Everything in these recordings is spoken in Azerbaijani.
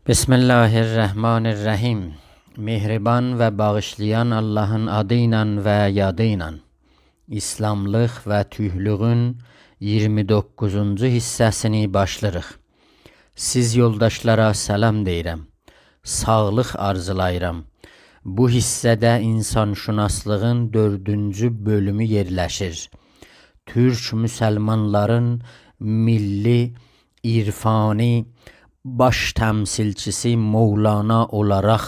Bismillahirrahmanirrahim. Mehriban və bağışlayan Allahın adı ilə və yadı ilə. İslamlıq və tüylüğün 29-cu hissəsini başlarıq. Siz yoldaşlara salam deyirəm. Sağlıq arzulayıram. Bu hissədə insanşünaslığın 4-cü bölümü yerləşir. Türk müsəlmanların milli, irfani, baş təmsilçisi Mevlana olaraq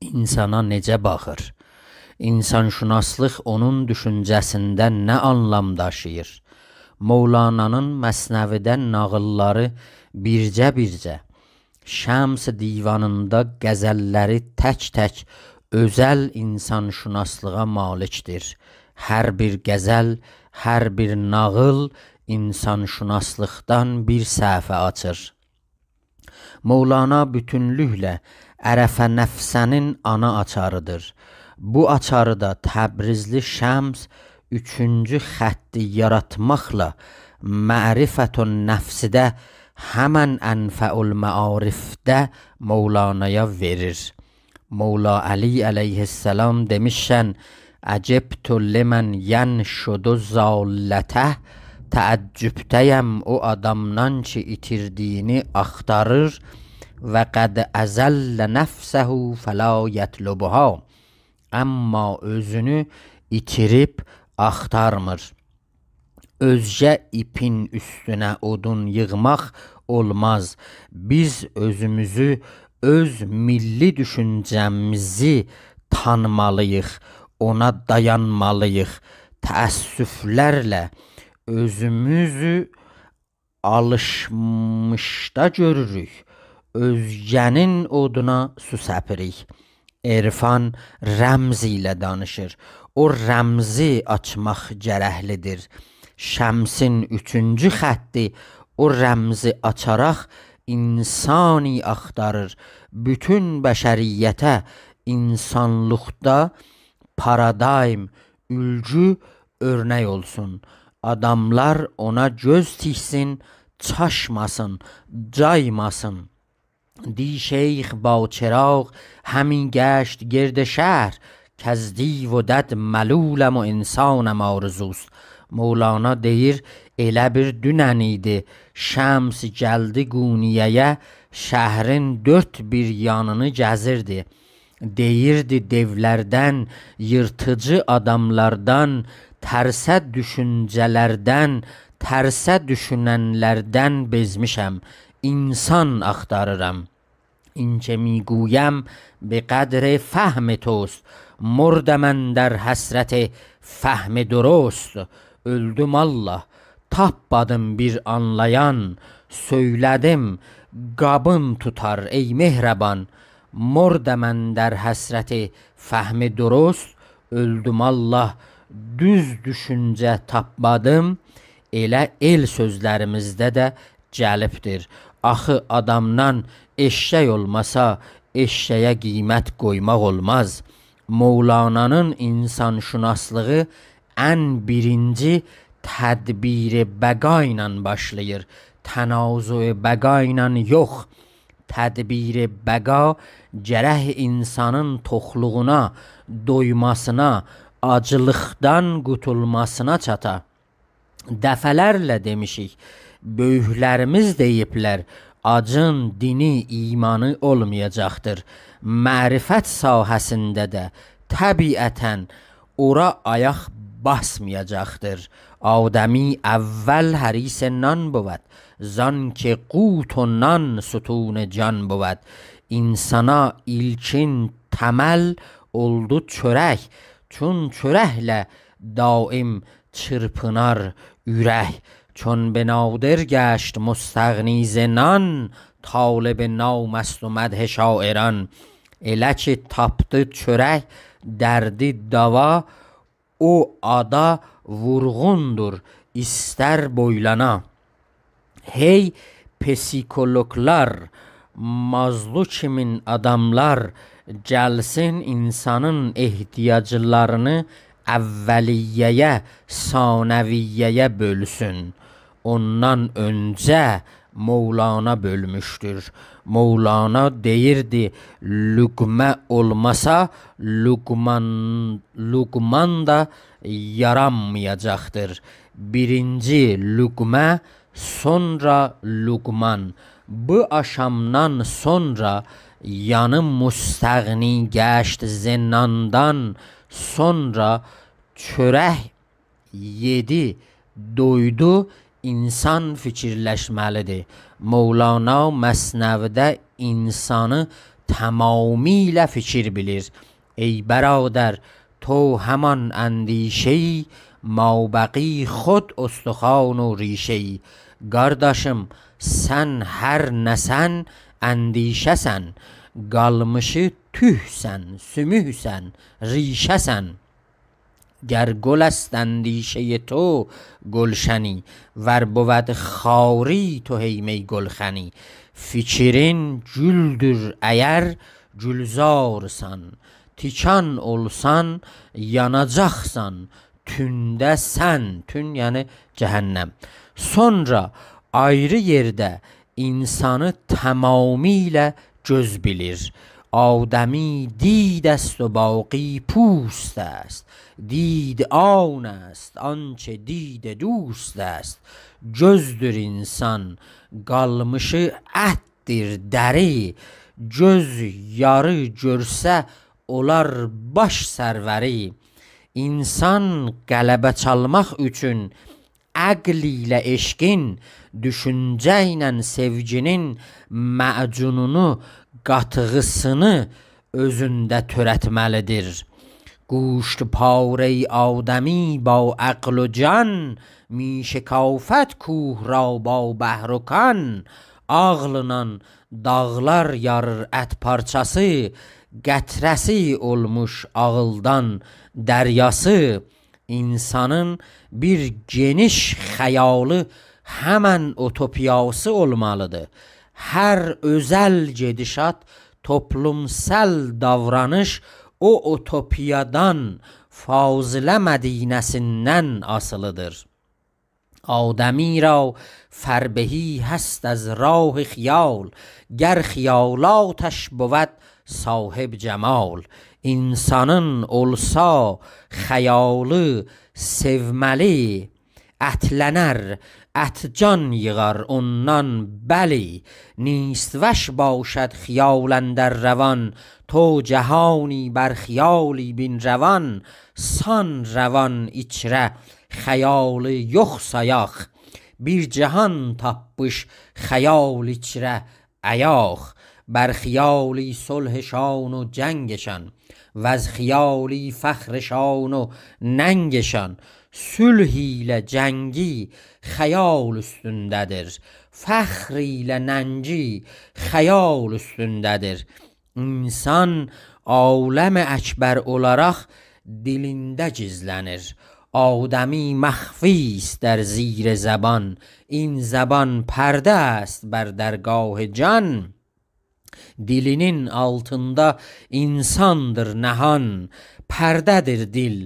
insana necə baxır? İnsanşünaslıq onun düşüncəsində nə anlam daşıyır? Mevlana'nın Məsnəvidə nağılları bircə-bircə, Şəms divanında qəzəlləri tək-tək özəl insanşünaslığa malikdir. Hər bir qəzəl, hər bir nağıl insanşünaslıqdan bir səhifə açır. Mevlana bütünlüklə Ərəfə Nəfsənin ana açarıdır. Bu açarı da Təbrizli Şəms 3-cü xətti yaratmaqla Mərifətun Nəfsidə həmən Ənfəul Məarifdə Mevlana'ya verir. Mevla Ali əleyhissalam demişən, Əcəbtu limən yənşudu zallətə, təəccübdəyəm o adamdan ki itirdiyini axtarır və qəd əzəllə nəfsəhu fəla yətlubuha, amma özünü itirib axtarmır. Özgə ipin üstünə odun yığmaq olmaz. Biz özümüzü, öz milli düşüncəmizi tanımalıyıq, ona dayanmalıyıq. Təəssüflərlə özümüzü alışmışda görürük, özgənin oduna su səpirik. İrfan rəmz ilə danışır, o rəmzi açmaq gərəklidir. Şəmsin 3-cü xətti o rəmzi açaraq insani axtarır. Bütün bəşəriyyətə insanlıqda paradaim, ülgü, örnək olsun. Adamlar ona göz tiksin, çaşmasın, caymasın. Di şeyx با چراغ همی گشت گرد شهر کز دیو و دد ملولم و انسانم آرزوست. Mevlana deyir, elə bir dünən idi, Şəms gəldi Quniyyəyə, şəhrin 4 bir yanını gəzirdi. Deyirdi devlərdən, yırtıcı adamlardan, tərsə düşüncələrdən, tərsə düşünənlərdən bezmişəm, insan axtarıram. İnکه میگویم به قدر فهم توست مردم در حسرت فهم درست. Öldüm Allah, tapmadım bir anlayan, söylədim qabın tutar ey mehraban. Mordəmən در حسرت فهم درست. Öldüm Allah, düz düşüncə tapmadım. Elə el sözlərimizdə də gəlibdir. Axı adamdan eşşək olmasa, eşşəyə qiymət qoymaq olmaz. Mevlana'nın insanşünaslığı ən birinci tədbir-i bəqa ilə başlayır. Tənazu-i bəqa ilə yox. Tədbir-i bəqa gərək insanın toxluğuna, doymasına, acılıqdan qutulmasına çata. Dəfələrlə demişik, böyüklərimiz deyiblər, acın dini, imanı olmayacaqdır. Mərifət sahəsində də təbiətən ora ayaq basmayacaqdır. Adəmi əvvəl həris nan بود زان که قوت و نان ستون can بود. İnsana ilkin təməl oldu çörək, çün çörəklə daim çırpınar ürək. چون به نادر گشت مستغنی ز نان طالب نام است و مدح شاعران. Elə ki tapdı çörək, dərdi dava, o ada vurğundur, istər boylana. Hey psikologlar, mazlu kimin adamlar, gəlsin insanın ehtiyaclarını əvvəliyyəyə, sanəviyyəyə bölsün. Ondan öncə Mevlana bölmüştür. Mevlana deyirdi, lüqmə olmasa lüqman da yaranmayacaqdır. Birinci lüqmə, sonra lüqman. Bu aşamdan sonra yanı müstəğni gəşt zindandan sonra çörək yedi, doydu, insan fikirləşməlidir. Mevlana Məsnəvidə insanı tamamilə fikir bilir. Ey برادر تو همان اندیشه‌ای مابقی خود استخوان و ریشه‌ای. Qardaşım, sən hər nəsən əndişəsən, qalmışı tühsən, sümüksən, rişəsən. گر گل است اندیشه تو گلشنی ور بود خاری تو هیمی گلخنی. Fikrin güldür eğer gülzarsan, tikan olsan yanacaksan, tündə sən, tün yani cehennem. Sonra ayrı yerde insanı tamamilə göz bilir. آدمی دید است و باقی پوست است. دید آن است آنچه دید دوست است. Gözdür insan, qalmışı ətdir dəri. Göz yarı görsə olar baş sərvəri. İnsan qələbə çalmaq üçün əql ilə eşqin, düşüncə ilə sevginin macununu, qatığısını özündə törətməlidir. گوشت پاره آدمی با عقل و جان می شکافد کوه را با بحر و کان. Ağla dağlar yarır ət parçası, qətrəsi olmuş ağıldan dəryası. İnsanın bir geniş xəyalı həmən utopiyası olmalıdır. Hər özəl gedişat, toplumsal davranış o utopiyadan, Fazilə Mədinəsindən asılıdır. آدمی را فربهی هست از راه خیال گر خیالاتش بود صاحب جمال. İnsanın olsa xəyalı sevməli, ətlənər, ətcan yığar ondan bəli. نیست وش باشد خیال اندر روان تو جهانی بر خیالی بین روان. سان روان içrə xəyalı yox sayaq, bir cahan tapmış xəyal içrə ayaq. بر خیالی صلحشان و جنگشان وز خیالی فخرشان و ننگشان. Sülh ilə cəngi xəyal üstündədir, fəxr ilə nəngi xəyal üstündədir. İnsan aləm əkbər olaraq dilində gizlənir. آدمی مخفی است در زیر زبان این زبان pərdə است bər dərgah can. Dilinin altında insandır nəhan, pərdədir dil,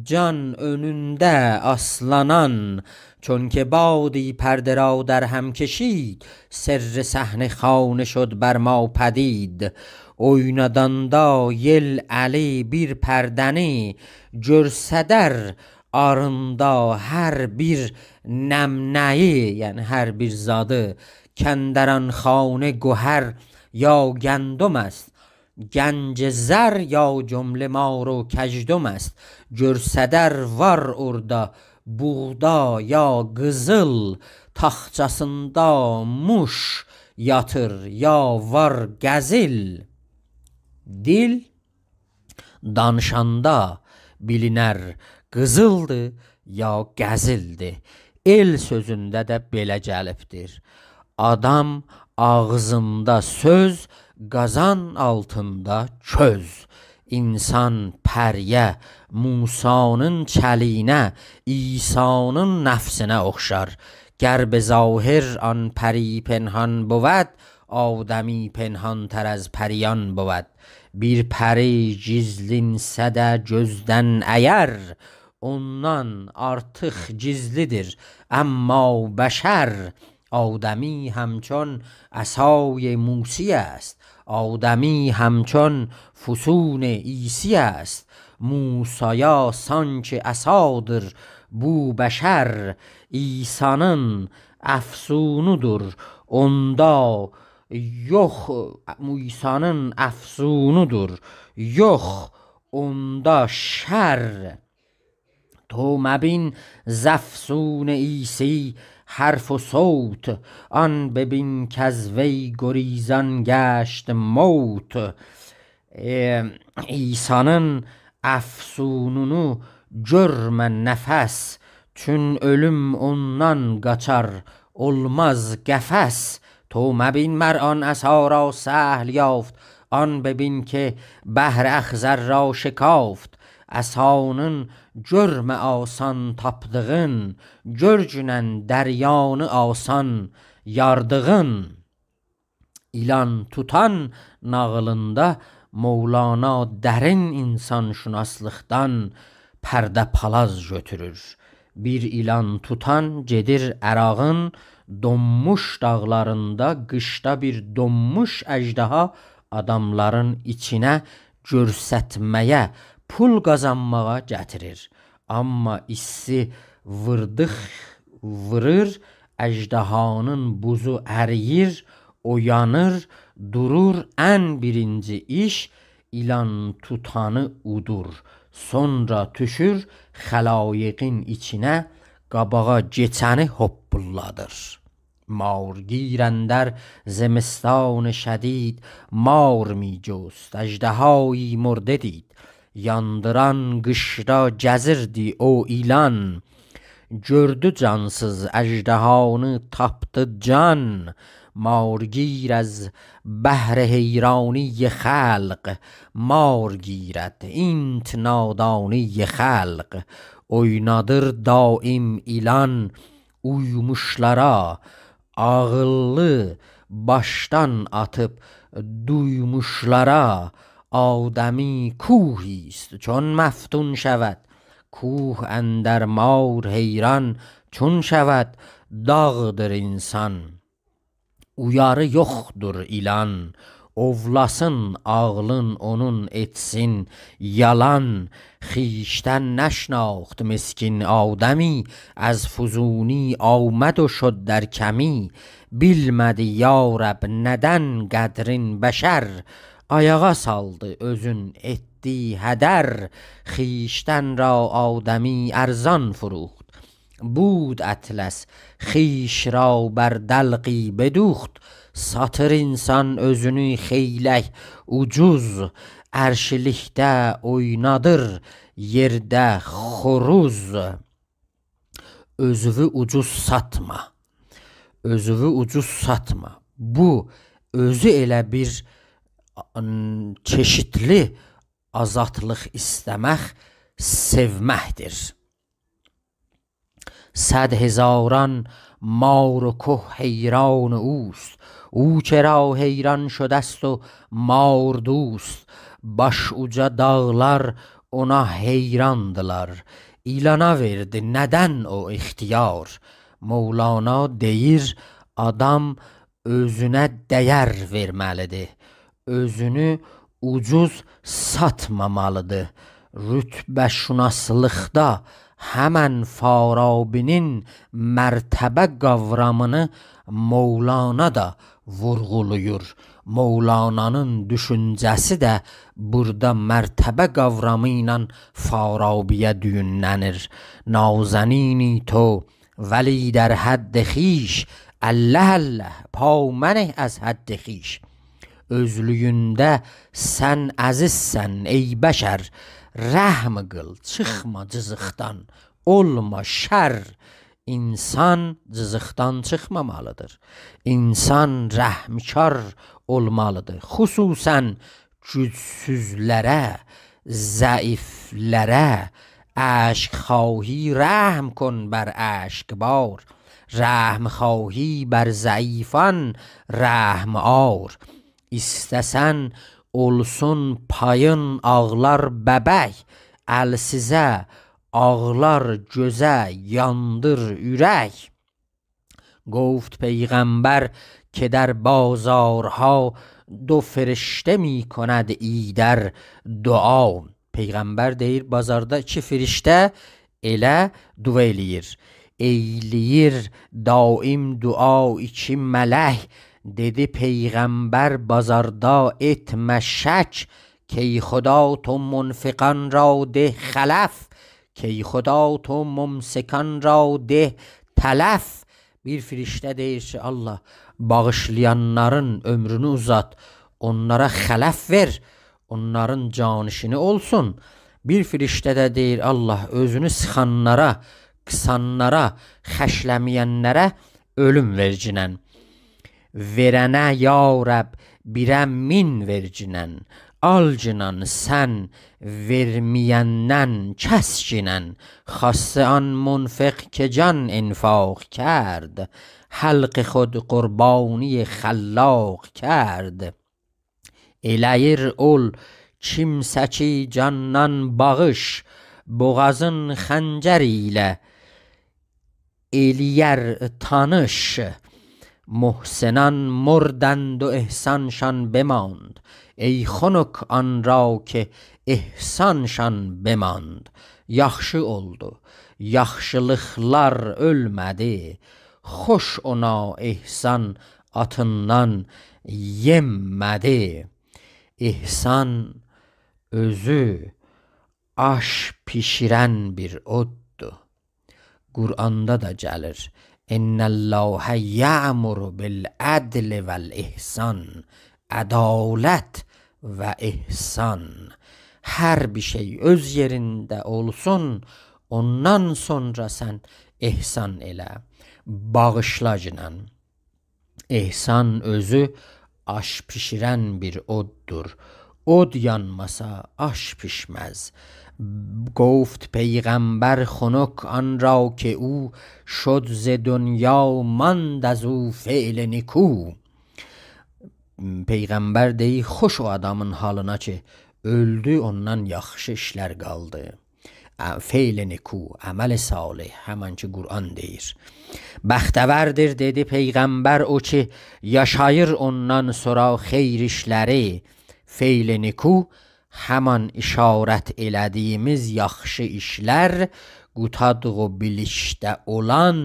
can önündə aslanan. چون که بادی پرده را در هم کشید سر صحن خانه شد بر ما پدید. Oynadanda yel əli bir pərdəni görsədər arında hər bir nəmnəyi, yəni hər bir zadı. کندران خانه گوهر یا گندم است گنج زر یا جمله مار و کژدم است. görsədər var orada buğda ya qızıl, taxçasında muş yatır ya var gəzil. Dil danışanda bilinər qızıldır ya gəzildir. El sözündə də belə gəlibdir. Adam ağzında söz, qazan altında köz. İnsan pəriyə, Musanın çəlinə, İsa'nın nəfsinə oxşar. Gər be zahir an pəri pənhan بود آدمی پنهانتر از پریان بود. Bir pəri gizlinsə də gözdən əyər ondan artıq gizlidir. Amma bəşər آدمی همچون عصای موسی است، آدمی همچون فسون عیسی است. موسیا سانچه عصادر bu beşer, İsa'nın efsunudur onda yok, İsa'nın efsunudur yok onda şer. تو مبین زفسون عیسی حرف و صوت، آن ببین کز وی گریزان گشت موت. İsa'nın efsununu görme nefes, çün ölüm ondan kaçar olmaz gefes. تو مبین مر آن عصا را سهل یافت، آن ببین که بحر اخضر را شکافت. Asanın görme asan tapdığın, görcünən dəryanı asan yardığın. İlan tutan nağılında Mevlana derin insanşünaslıqdan pərdə palaz götürür. Bir ilan tutan gedir Ərağın donmuş dağlarında, qışda bir donmuş əjdaha adamların içinə görsətməyə, pul qazanmağa gətirir. Amma issi vurur, əjdahanın buzu əriyir, oyanır, durur. Ən birinci iş ilan tutanı udur. Sonra düşür xəlayiqin içinə, qabağa geçəni hoppulladır. مار گیرندر زمستان شدید مار می جست، اژدهایی مرده دید. Yandıran qışda gəzirdi o ilan, gördü cansız əjdahanı tapdı can. مارگیر از بهر حیرانی خلق، مار گیرد اینت نادانی خلق. Oynadır daim ilan uymuşlara, ağıllı baştan atıp duymuşlara. آدمی کوهی است چون مفتون شود، کوه اندر مار حیران چون شود. dağdır insan uyarı yoktur ilan, ovlasın ağlın onun etsin yalan. خیشتن نشناخت مسکین آدمی، از فزونی آمد و شد در کمی. bilmədi yarab nədən qədrin bəşər، ayağa saldı özün etdi hədər. خیشتن را آدمی ارزان فروخت، بود اطلس خیش را بر دلقی بدوخت. satır insan özünü xeylək ucuz، ərşilikdə oynadır yerdə xoruz. Özünü ucuz satma, özünü ucuz satma. Bu özü elə bir çeşitli azatlıq istəmək sevməkdir. صد هزاران مار و که حیران اوست، او چرا حیران شده است و مار دوست. baş uca dağlar ona heyrandılar، ilana verdi nədən o ixtiyar. Mevlana deyir adam özünə dəyər verməlidir, özünü ucuz satmamalıdır. Rütbəşünaslıqda həmən Farabinin mərtəbə qavramını Mevlana da vurğuluyur. Mevlana'nın düşüncəsi də burada mərtəbə qavramı ilə Farabiyə düyünlənir. نازنینی تو ولی در حد خویش، الله الله پا منه از حد خویش. Özlüyündə sən əzizsən ey bəşər، rəhm qıl çıxma cızıqdan olma şər. İnsan cızıqdan çıxmamalıdır, İnsan rəhmkar olmalıdır. Xüsusən gücsüzlərə, zəiflərə. اشک خواهی رحم کن بر اشکبار، رحم خواهی بر ضعیفان رحم آر. İstəsən olsun payın ağlar bəbək, əlsizə ağlar gözə yandır ürək. گفت پیغمبر که در بازارها دو فرشته می کند ایدر dua. Peyğəmbər deyir bazarda iki firiştə elə dua eləyir. Eyləyir daim dua iki mələk. Dedi Peyğəmbər bazarda etmə şək. کی خدا تو منفقان را ده خلف کی خدا تو mumsikan را ده tələf. Bir firiştə deyir ki Allah bağışlayanların ömrünü uzat, onlara xələf ver, onların canişini olsun. Bir firiştə də deyir Allah özünü sıxanlara, qısanlara, xəşləməyənlərə ölüm vercinən. Verənə ya Rəbb birə min vercinən. Alcinan sən verməyəndən kəscinən. Xasse an munfiq که can infaq کرد. حلق خود قربانی خلاق کرد. eləyir ol kimsə candan bağış. Boğazın xəncər ilə eləyər tanış. محسنان مردند و احسانشان بماند. ای خنک آن را که ihsanşan bemand. Yaxşı oldu, yaxşılıqlar ölmədi. Xoş ona ihsan atından yemmədi. İhsan özü aş pişirən bir oddur. Qur'anda da gəlir. İnnəllâhe ya'muru bil adli vel ihsan. Adalet ve ihsan. Her bir şey öz yerinde olsun. Ondan sonra sen ihsan elə. Bağışla cinan. İhsan özü aş pişiren bir oddur. Od yanmasa aş pişmez. گفت پیغمبر خنک آن را که او شد ز دنیا ماند از او فعل نیکو. Peyğəmbər deyir xoş o adamın halına ki öldü ondan yaxşı işlər qaldı. Fe'l neku, əməl salih, həmən ki Qur'an deyir. Bəxtəvərdir dedi Peyğəmbər o ki yaşayır ondan sonra xeyir işləri. Fe'l neku həman işarət elədiyimiz yaxşı işlər qutadıq o bilişdə olan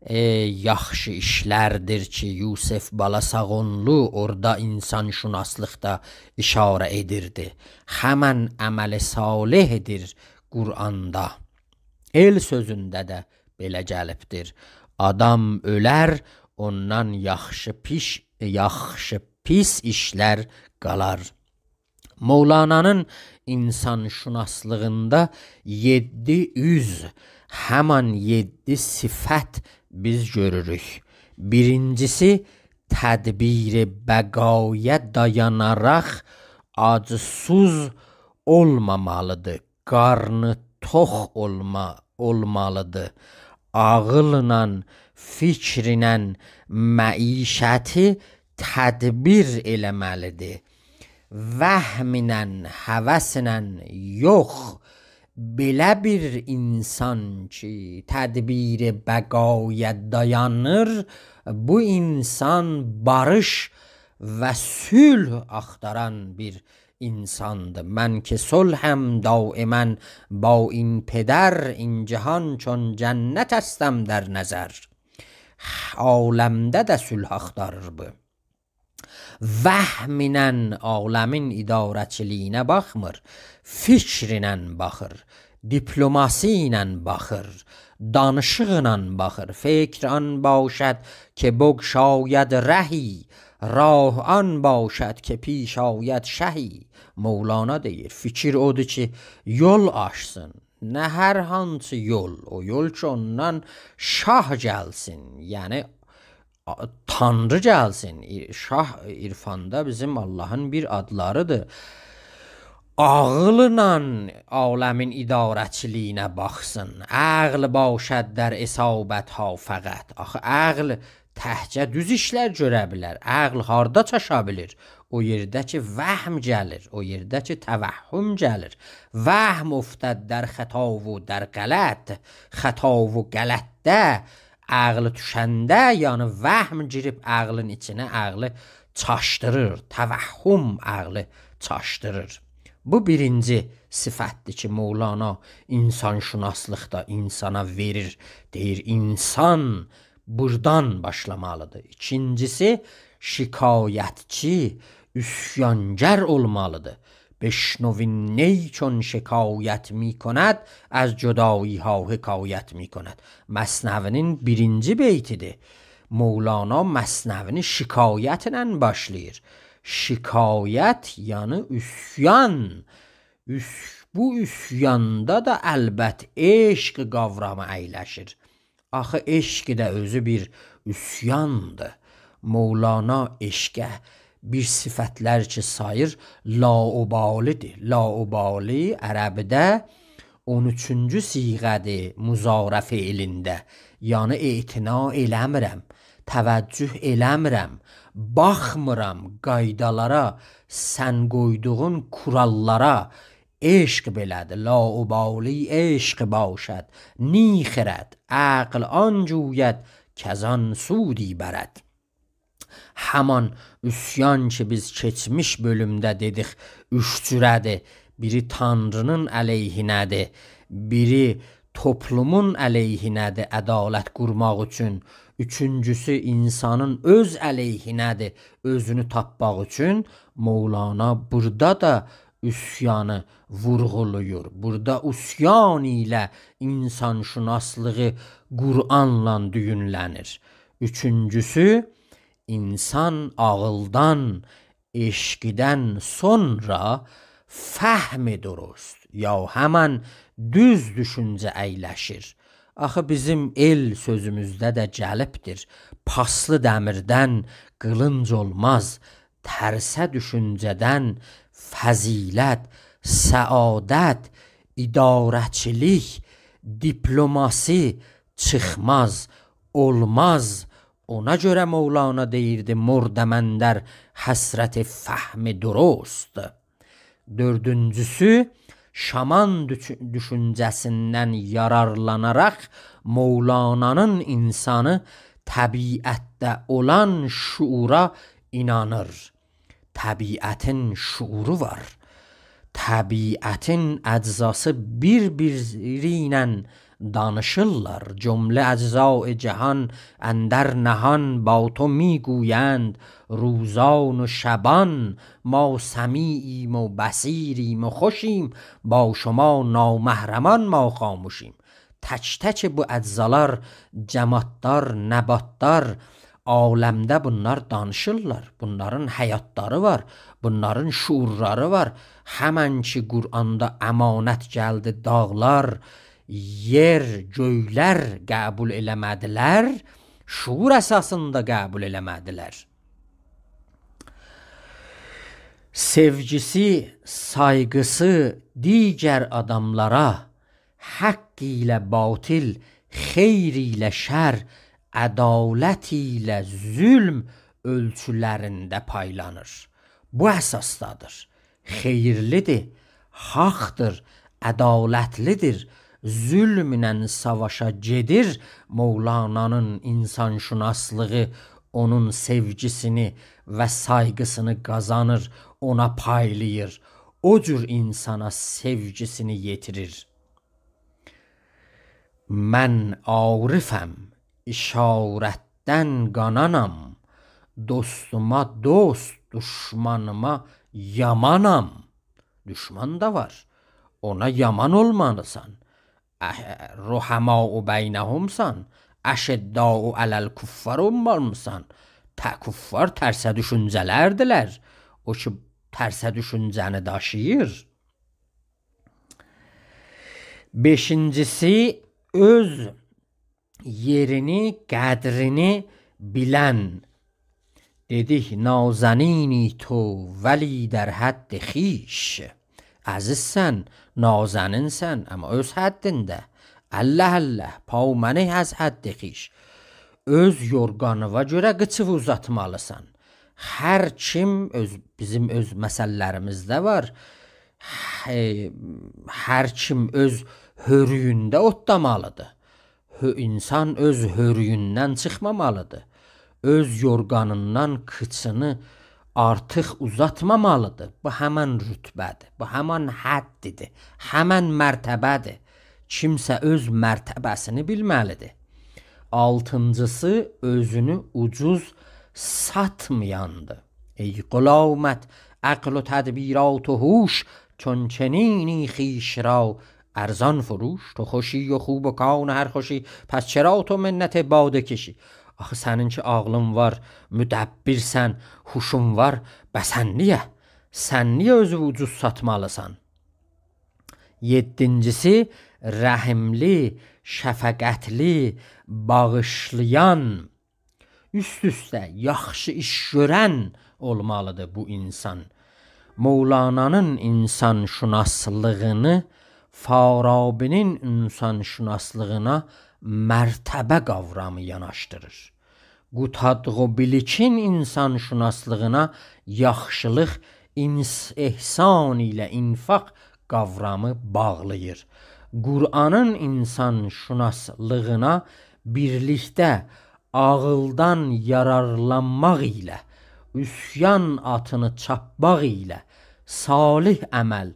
yaxşı işlərdir ki Yusuf Balasağonlu orada insanşünaslıqda işarə edirdi. Həmən əməl salihdir Qur'anda. El sözündə də belə gəlibdir. Adam ölər, ondan yaxşı pis işlər qalar. Mevlana'nın insanşünaslığında 700 həman 7 sifət biz görürük. Birincisi tədbir bəqaya dayanaraq acsuz olmamalıdır. Qarnı tox olmalıdır. Ağılla, fikrinlə məişəti tədbir eləməlidir. Vəhminlə, həvəsinlə yox. Belə bir insan ki tədbir bəqaya dayanır, bu insan barış və sülh axtaran bir insandır. Mən ki sulhəm daimən ba in پدر این جهان چون جنت استم در نظر. Aləmdə də sülh axtarır bu. Vəhminən aləmin idarəçiliyinə baxmır, fikrinlə baxır, diplomasi ilə baxır, danışıqla baxır. Fikr an باشد که بگشاید رهی، راه آن باشد که پیش آید şəhi. Mevlana deyir, fikir odur ki yol açsın. Nə hər hansı yol, o yol ki ondan şah gəlsin, yəni Tanrı gəlsin. Şah irfanda bizim Allahın bir adlarıdır. Ağılla aləmin idarəçiliyinə baxsın. Ağl başad در isabət ha fəqət. Axı ağl təhcə düz işlər görə bilər. Ağl harda çaşa bilir? O yerdə ki vəhm gəlir, o yerdə ki təvəhhüm gəlir. Vəhm افتد در خطا و در غلط. خطا و غلطdə ağlı düşəndə, yəni vəhm girib ağlın içinə, ağlı çaşdırır, təvəhhüm ağlı çaşdırır. Bu birinci sifətdir ki, Mövlana insanşünaslıqda insana verir. Deyir, insan buradan başlamalıdır. İkincisi, şikayətçi, üsyankar olmalıdır. بشنوین نی چون شکایت می کند از جدایی ها حکایت می کند. Məsnəvinin birinci beytidir. Mövlana Məsnəvini şikayətlə başlayır. Şikayət yəni üsyan. Bu üsyanda da əlbət eşq qavramı əyləşir. Axı eşq də özü bir üsyandır. Mövlana eşqə bir sifətlər ki sayır, laubalidir. Laubali ərəbdə 13-cü siğədir muzarə feilində. Yəni etina eləmirəm, təvəccüh eləmirəm, baxmıram qaydalara, sən qoyduğun kurallara. Eşq belədir. laubali eşq باشد نی خرد عقل آن جوید کزان سودی برد. Haman üsyan ki biz keçmiş bölümdə dedik, üç cürədir. Biri Tanrının əleyhinədir, biri toplumun əleyhinədir ədalət qurmaq üçün. Üçüncüsü insanın öz əleyhinədir, özünü tapmaq üçün. Mövlana burada da üsyanı vurğuluyur. Burada üsyan ilə insanşünaslığı Qur'anla düyünlənir. Üçüncüsü, İnsan ağıldan, eşqdən sonra fəhmi durust, ya həmən düz düşüncə əyləşir. Axı bizim el sözümüzdə də gəlibdir. Paslı dəmirdən qılınc olmaz, tərsə düşüncədən fəzilət, səadət, idarəçilik, diplomasi çıxmaz, olmaz. Ona görə Mövlana deyirdi, murdə mən در həsrət fəhmi durust. Dördüncüsü, şaman düşüncəsindən yararlanaraq Mövlananın insanı təbiətdə olan şuura inanır. Təbiətin şuuru var. Təbiətin əczası bir-biri ilə danışırlar. Cümle اجزای جهان اندر نهان با تو میگویند روزان و شبان ما سمیعیم و بصیریم و خوشیم با شما نامحرمان ما خاموشیم. تک تک bu eczalar, cəmatlar, nəbatlar aləmdə bunlar danışırlar. Bunların həyatları var, bunların şuurları var. Həmən ki Qur'anda əmanət gəldi dağlar, yer, göylər qəbul eləmədilər, şuur əsasında qəbul eləmədilər. Sevgisi, sayğısı digər adamlara, haqq ilə batil, xeyr ilə şər, ədalət ilə zülm ölçülərində paylanır. Bu əsasdadır. Xeyirlidir, haqdır, ədalətlidir. Zülmlə savaşa gedir. Mövlananın insanşünaslığı onun sevgisini və sayğısını qazanır, ona paylayır. O cür insana sevgisini yetirir. Mən arifəm, işarətdən qananam, dostuma dost, düşmanıma yamanam. Düşman da var, ona yaman olmalısan. Ruhamau beynehumsan, əşiddau aləl kuffar olmalısan. Kuffar tərsə düşüncələrdirlər. O ki tərsə düşüncəni daşıyır. Beşincisi, öz yerini, qədrini bilən. Dedik, nazənini tu vəli در حد خویش. Əzizsən, nazəninsən, amma öz həddində. Allah, pauməni az həddi xiş. Öz yorğanıva görə qıçıv uzatmalısan. Hər kim, bizim öz məsələlərimizdə var, hər kim öz hörüyündə otlamalıdır. İnsan öz hörüyündən çıxmamalıdır. Öz yorğanından kıçını artıq uzatmamalıdır. Bu həmən rütbədir, bu həmən həddidir, həmən mərtəbədir. Kimsə öz mərtəbəsini bilməlidir. Altıncısı, özünü ucuz satmayandır. ای غلامت عقل و تدبیرات و هوش، چون چنینی خویش را ارزان فروش. تو خوشی و خوب و کان هر خوشی، پس چرا تو منت باده کشی. Axı sənin ki ağlın var, müdəbbirsən, huşun var, bəsən niyə? Sən niyə özü ucuz satmalısan? Yedincisi, rəhimli, şəfəqətli, bağışlayan, üst-üstə yaxşı iş görən olmalıdır bu insan. Mevlana'nın insanşünaslığını Farabinin insanşünaslığına mərtəbə qavramı yanaşdırır. Qutadğubilikin insanşünaslığına yaxşılıq, ihsan ilə infaq qavramı bağlayır. Qur'anın insanşünaslığına birlikdə ağıldan yararlanmaq ilə, üsyan atını çapmaq ilə, salih əməl,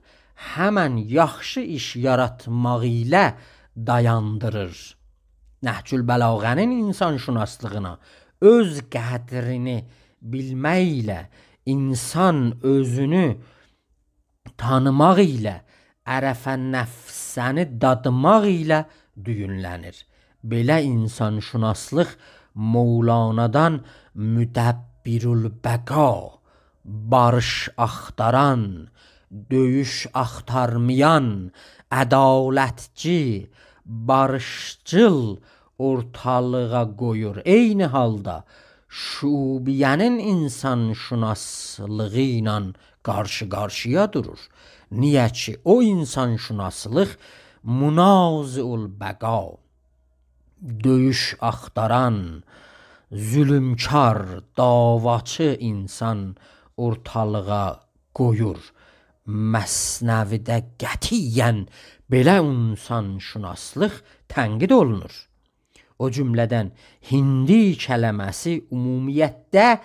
həmən yaxşı iş yaratmaq ilə dayandırır. Nəhcül Bəlağənin insanşünaslığına öz qədrini bilməklə, insan özünü tanımaq ilə, ərəfə nəfsəni dadmaq ilə düyünlənir. Belə insanşünaslıq Mevlana'dan müdəbbirülbəqa, barış axtaran, döyüş axtarmayan, ədalətçi, barışçıl ortalığa qoyur. Eyni halda şubiyənin insanşünaslığı ilə qarşı-qarşıya durur. Niyə ki, o insanşünaslıq münazil bəqa, döyüş axtaran, zülümkar, davaçı insan ortalığa qoyur. Məsnəvidə qətiyyən belə insanşünaslıq tənqid olunur. O cümlədən hindi kələməsi ümumiyyətdə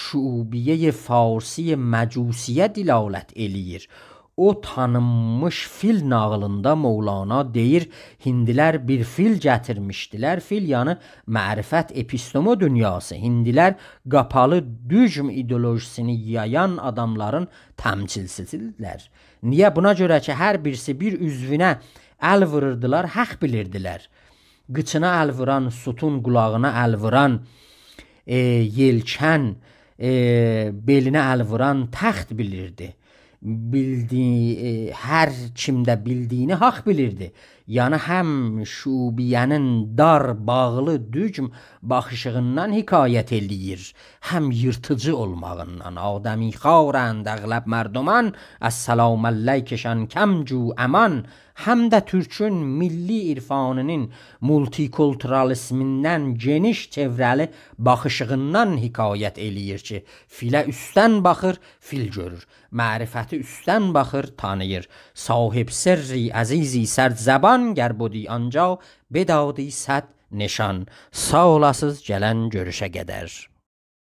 şubiyyə farsi məcusiyə dilalət eləyir. O tanınmış fil nağılında Mevlana deyir, hindilər bir fil gətirmişdilər. Fil yanı mərifət epistomo dünyası. Hindilər qapalı dücm ideolojisini yayan adamların təmsilçisidirlər. Niyə? Buna görə ki, hər birisi bir üzvünə əl vururdular, haqq bilirdilər. Qıçına əl vuran, sutun qulağına əl vuran, yelkən, belinə əl vuran təxt bilirdi. Hər kimdə bildiyini haqq bilirdi. Yəni həm şubiyənin dar, bağlı, dücm baxışığından hikayət eləyir, həm yırtıcı olmağından. Adəmi xarənd əğləb mərduman, əs-salam əlləykəşən kəmcu əman. Həm də Türkün milli irfanının multikulturalizmindən geniş çevrəli baxışığından hikayət eləyir ki, filə üstdən baxır, fil görür. Mərifəti üstdən baxır, tanıyır. Sahib sirri əzizi sərd zəban, gər budi anca bedadi səd nişan. Sağ olasız gələn görüşə qədər.